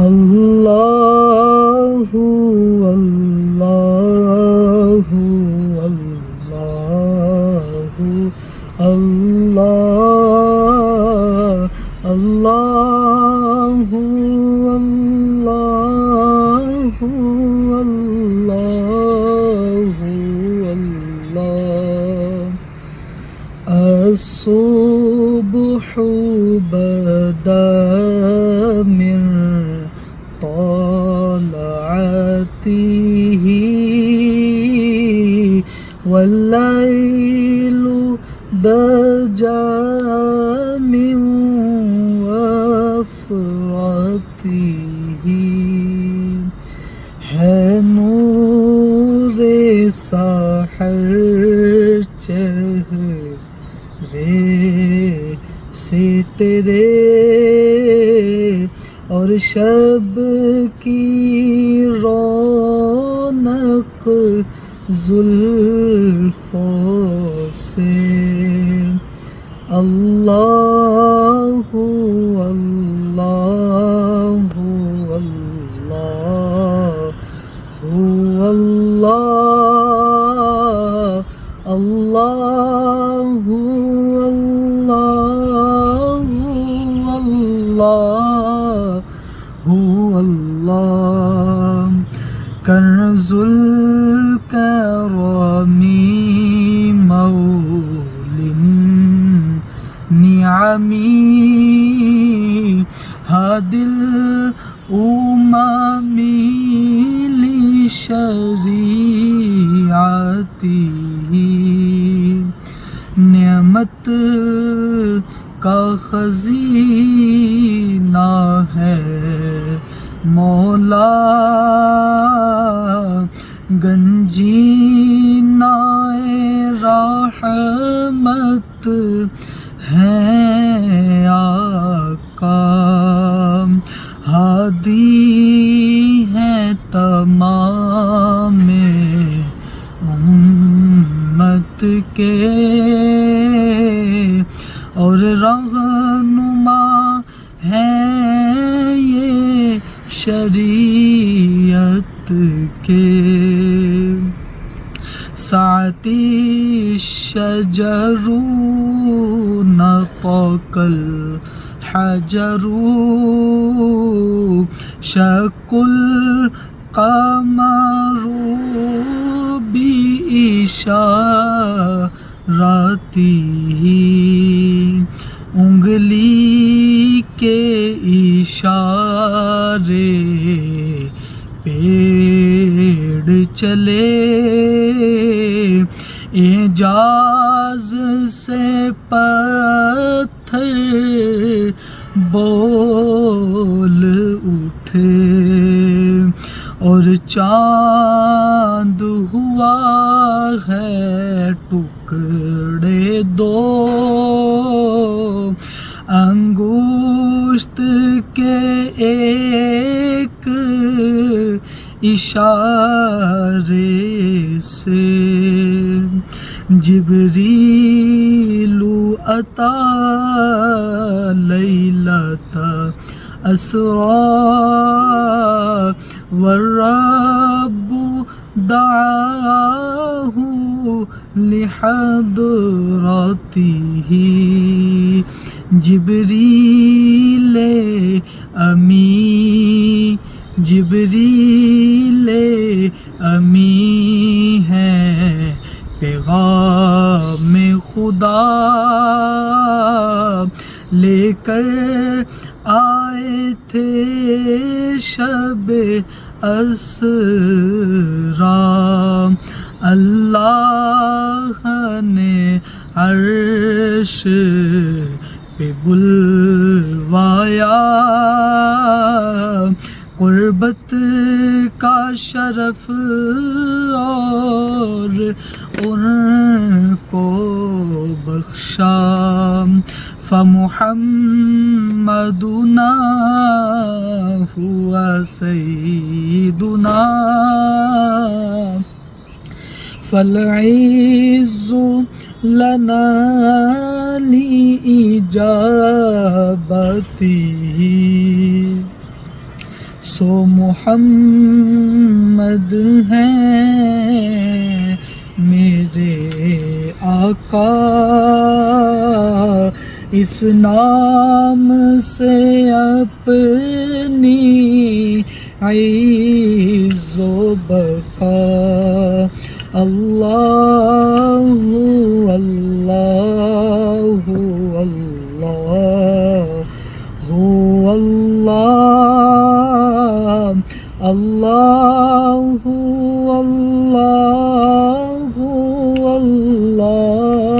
اللہ اللہ اللہ اللہ اللہ اللہ اللہ الصبح بدا من طلعته والليل دجى من وفرته ہے نور سحر چہرے سے تیرے اور شب کی رونق زلفوں سے اللہ اللہ اللہ اللہ اللہ کنز الکرم مولی النعم ہادی الامم لشریعته نعمت کا خزینہ ہے مولا گنجینہ رحمت ہے آقا ہادی ہے تمام امت کے اور رہنما ہے یہ شریعت کے ساعتی الشجر نطق الحجر شق القمر بإشارته انگلی کے اشارے پیڑ چلے اعجاز سے پتھر بول اٹھے اور چاند ہوا ہے ٹکڑے دو انگشت کے ایک اشارے سے جبریل اتا لیلۃ اسریٰ والرب دعاه لحضرته جبریل امی جبریل امی ہے پیغام خدا لے کر آئے تھے شب اسریٰ اللہ نے عرش پہ بلوایا قربت کا شرف اور ان کو بخشا فمحمدنا هو سیدنا فالعز لنا لإجابته سو محمد ہیں میرے آقا، اس نام سے اپنی عز و بقا۔ اللہ اللہ اللہ اللہ اللہ اللہ اللہ